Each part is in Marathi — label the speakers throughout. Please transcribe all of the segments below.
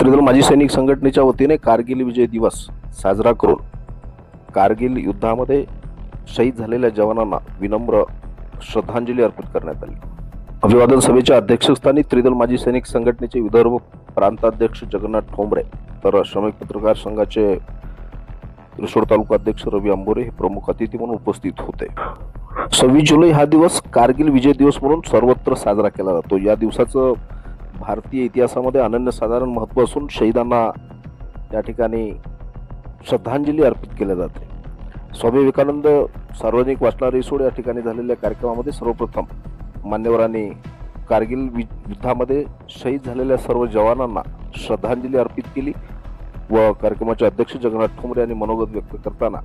Speaker 1: त्रिदल माजी सैनिक संघटनेच्या वतीने कारगिल विजय दिवस साजरा करून कारगिल युद्धामध्ये शहीद झालेल्या जवानांना विनम्र श्रद्धांजली अर्पित करण्यात आली। अभिवादन सभेच्या अध्यक्षस्थानी त्रिदल माजी सैनिक संघटनेचे विदर्भ प्रांताध्यक्ष जगन्नाथ ठोंबरे तर श्रमिक पत्रकार संघाचे रिसोड तालुका अध्यक्ष रवी अंबोरे हे प्रमुख अतिथी म्हणून उपस्थित होते। 26 जुलै हा दिवस कारगिल विजय दिवस म्हणून सर्वत्र साजरा केला जातो। या दिवसाचं भारतीय इतिहासामध्ये अनन्यसाधारण महत्त्व असून शहीदांना या ठिकाणी श्रद्धांजली अर्पित केली जाते। स्वामी विवेकानंद सार्वजनिक वाचनालय रिसोड या ठिकाणी झालेल्या कार्यक्रमामध्ये सर्वप्रथम मान्यवरांनी कारगिल युद्धामध्ये शहीद झालेल्या सर्व जवानांना श्रद्धांजली अर्पित केली व कार्यक्रमाचे अध्यक्ष जगन्नाथ ठोंबरे यांनी मनोगत व्यक्त करताना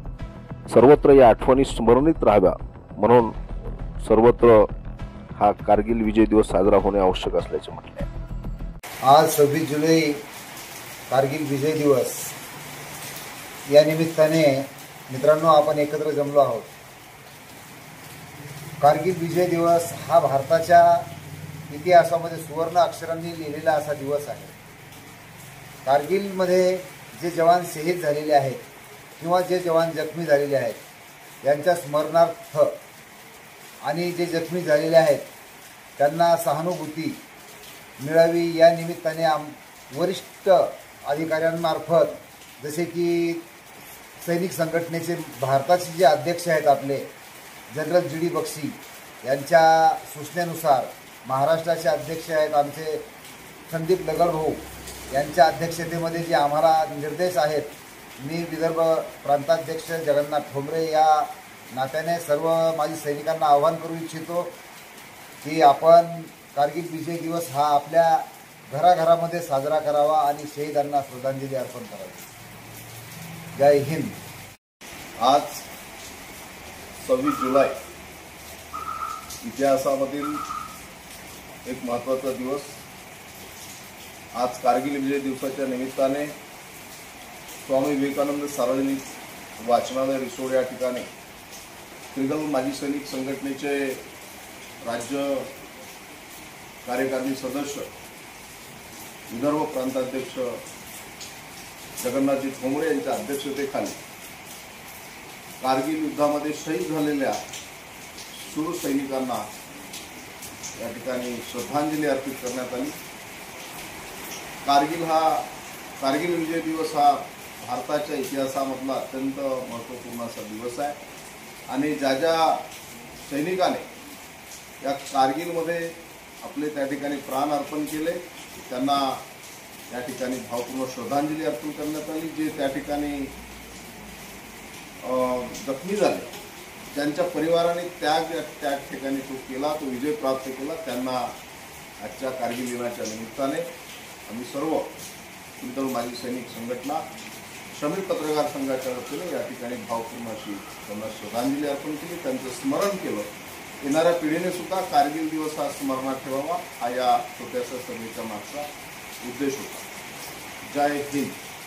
Speaker 1: सर्वत्र या आठवणी स्मरणीत राहाव्या म्हणून सर्वत्र हा कारगिल विजय दिवस साजरा होणे आवश्यक असल्याचे म्हटले आहे।
Speaker 2: आज 26 जुलै कारगिल विजय दिवस या निमित्ताने मित्रांनो आपण एकत्र जमलो आहोत। कारगिल विजय दिवस हा भारताच्या इतिहासामध्ये सुवर्ण अक्षरांनी लिहिलेला असा दिवस आहे। कारगिलमध्ये जे जवान शहीद झालेले आहेत किंवा जे जवान जखमी झालेले आहेत यांच्या स्मरणार्थ आणि जे जखमी झालेले आहेत त्यांना सहानुभूती मिळावी या निमित्ताने वरिष्ठ अधिकाऱ्यांमार्फत जसे की सैनिक संघटनेचे भारताचे जे अध्यक्ष आहेत आपले जनरल जी डी बक्षी यांच्या सूचनेनुसार महाराष्ट्राचे अध्यक्ष आहेत आमचे संदीप दगडभाऊ यांच्या अध्यक्षतेमध्ये जे आम्हाला निर्देश आहेत, मी विदर्भ प्रांताध्यक्ष जगन्नाथ ठोंबरे या नात्याने सर्व माजी सैनिकांना आवाहन करू इच्छितो की आपण कारगिल विजय दिवस हा आपल्या घराघरामध्ये साजरा करावा आणि शहीदांना श्रद्धांजली अर्पण करावी। जय हिंद।
Speaker 3: आज 26 जुलै इतिहासामधील एक महत्त्वाचा दिवस। आज कारगिल विजय दिवसाच्या निमित्ताने स्वामी विवेकानंद सार्वजनिक वाचनालय रिसोड या ठिकाणी त्रिदल माजी सैनिक संघटनेचे राज्य कार्यकारिणी सदस्य विदर्भ प्रांताध्यक्ष जगन्नाथजी ठोंबरे यांच्या अध्यक्षतेखाली कारगिल युद्धामध्ये शहीद झालेल्या शूर सैनिकांना या ठिकाणी श्रद्धांजली अर्पित करण्यात आली। कारगिल विजय दिवस हा भारताच्या इतिहासामधला अत्यंत महत्त्वपूर्ण असा दिवस आहे आणि ज्या ज्या सैनिकाने या कारगिलमध्ये आपले त्या ठिकाणी प्राण अर्पण केले त्यांना या ठिकाणी भावपूर्ण श्रद्धांजली अर्पण करण्यात आली। जे त्या ठिकाणी जखमी झाले ज्यांच्या परिवाराने त्या ठिकाणी तो केला, तो विजय प्राप्त केला, त्यांना आजच्या कारगिल दिनाच्या निमित्ताने आम्ही सर्व त्रिदल माजी सैनिक संघटना श्रमिक पत्रकार संघाच्या वतीने या ठिकाणी भावपूर्ण अशी त्यांना श्रद्धांजली अर्पण केली, त्यांचं स्मरण केलं। येणाऱ्या पिढीने सुद्धा कारगिल दिवस हा स्मरणात ठेवावा हा या छोट्याशा सभेच्या मागचा उद्देश होता। जय हिंद।